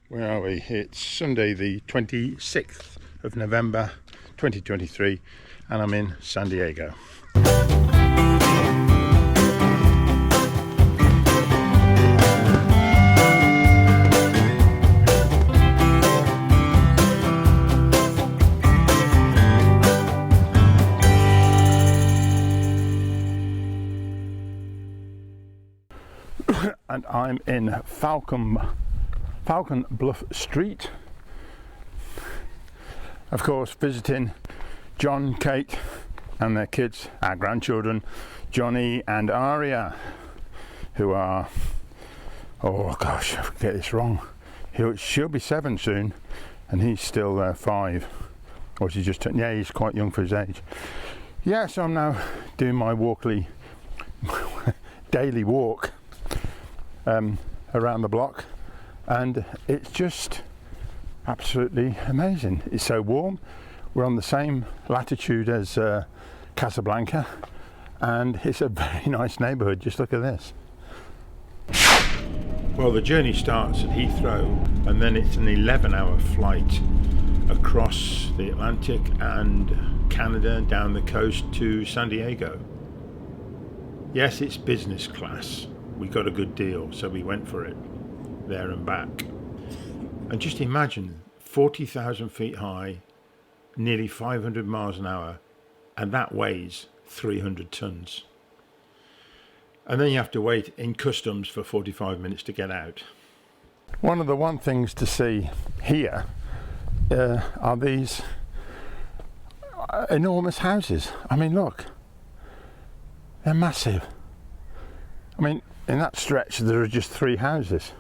Where are we? It's Sunday the 26th of November 2023 and I'm in San Diego. And I'm in Falcon Bluff Street, of course, visiting John, Kate and their kids, our grandchildren, Johnny and Aria, who are, oh gosh, I get this wrong, she'll be 7 soon and he's still 5, or she's just, yeah, he's quite young for his age. Yeah, so I'm now doing my daily walk around the block, and it's just absolutely amazing. It's so warm. We're on the same latitude as Casablanca, and it's a very nice neighbourhood. Just look at this. Well, the journey starts at Heathrow and then it's an 11-hour flight across the Atlantic and Canada down the coast to San Diego. Yes, it's business class. We got a good deal, so we went for it, there and back. And just imagine 40,000 feet high, nearly 500 miles an hour, and that weighs 300 tons. And then you have to wait in customs for 45 minutes to get out. One of the things to see here are these enormous houses. I mean, look, they're massive. I mean, in that stretch there are just 3 houses.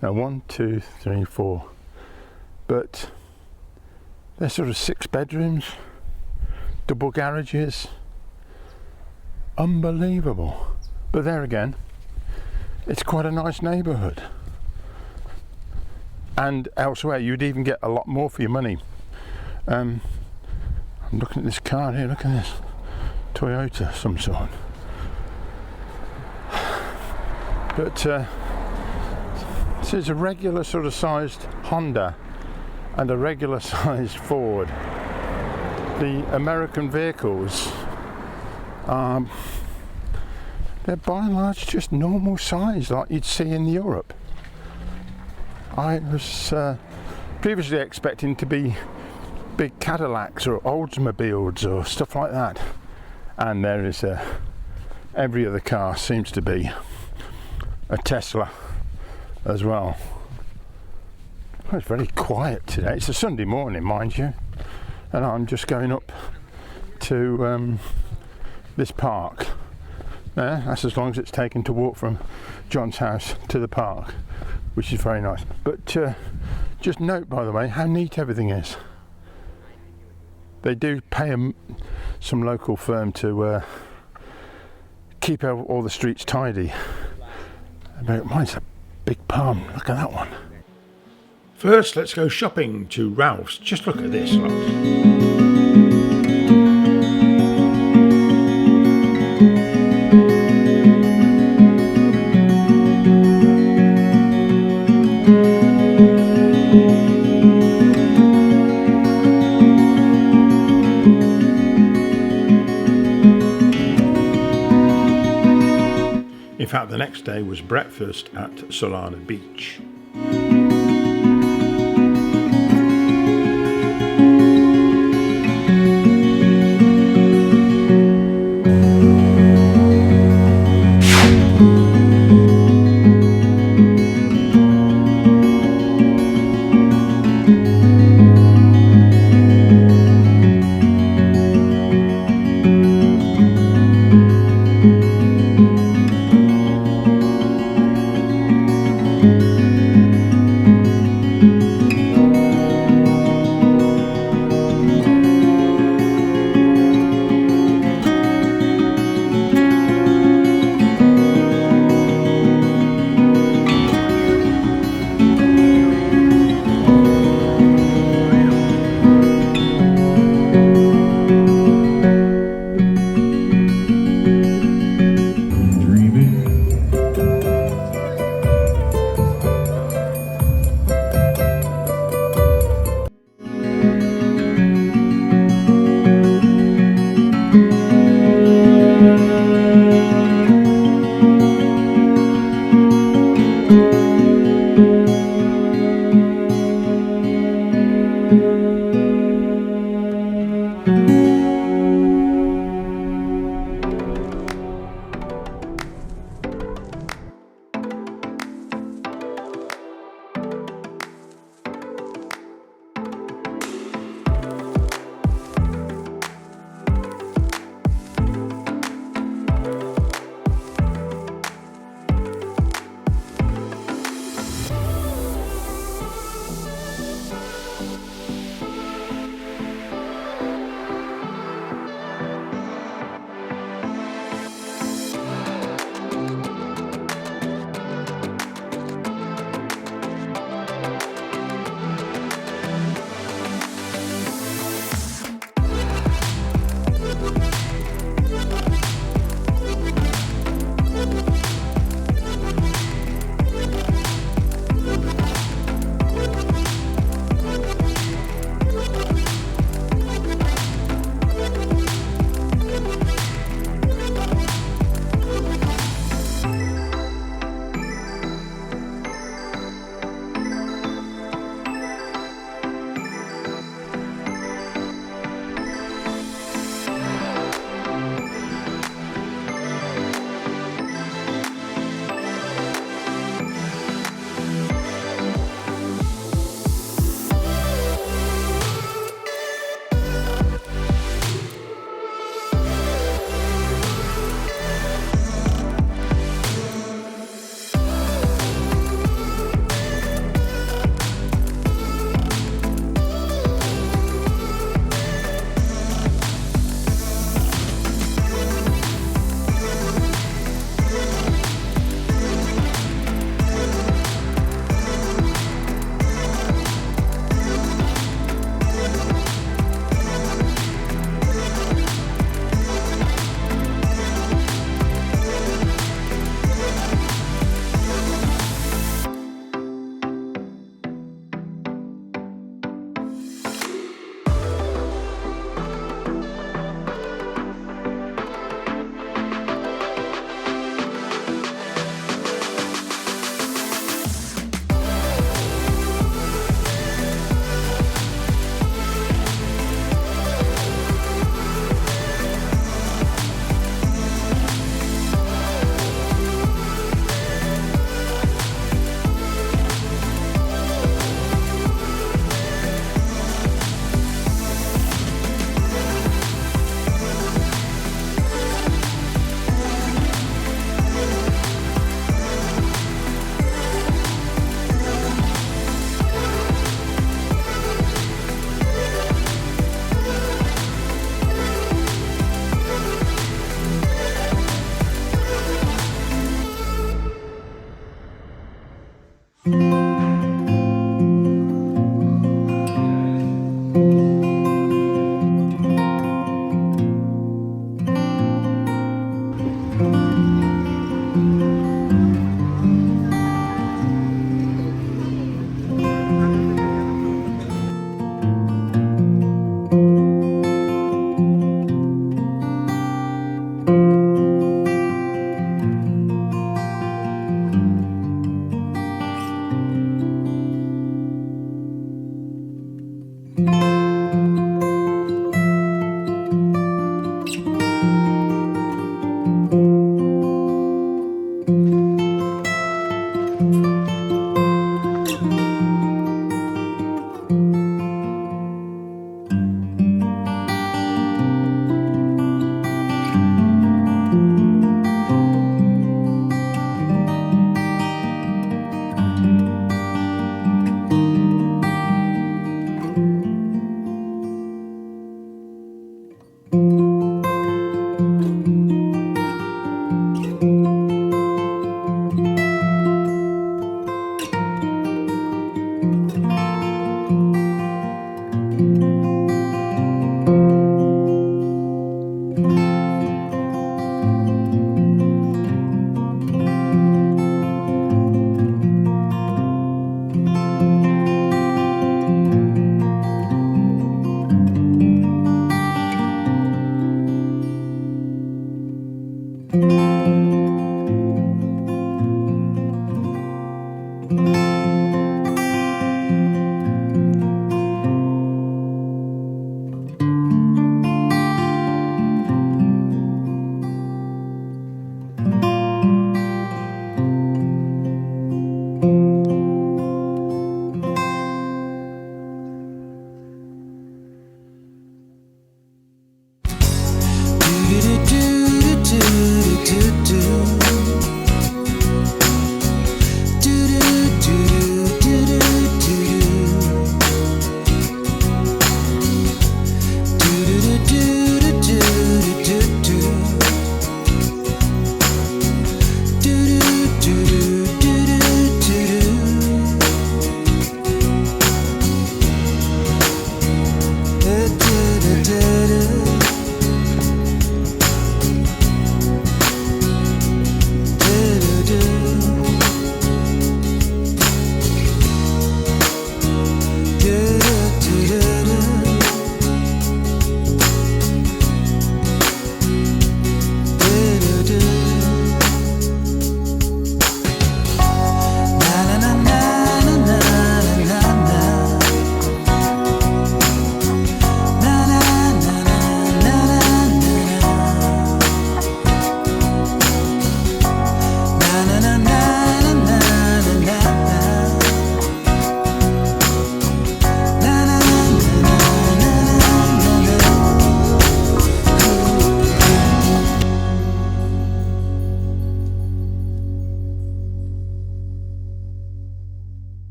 Now 1, 2, 3, 4. But they're sort of 6 bedrooms, double garages. Unbelievable. But there again, it's quite a nice neighbourhood. And elsewhere you'd even get a lot more for your money. I'm looking at this car here, look at this. Toyota, some sort. But this is a regular sort of sized Honda and a regular sized Ford. The American vehicles are, they're by and large just normal size like you'd see in Europe. I was previously expecting to be big Cadillacs or Oldsmobiles or stuff like that, and there is every other car seems to be a Tesla as well. Well, it's very quiet today. It's a Sunday morning, mind you, and I'm just going up to this park. That's as long as it's taken to walk from John's house to the park, which is very nice. But just note, by the way, how neat everything is. They do pay some local firm to keep all the streets tidy. Mine's a big palm. Look at that one. First, let's go shopping to Ralph's. Just look at this lot. In fact, the next day was breakfast at Solana Beach.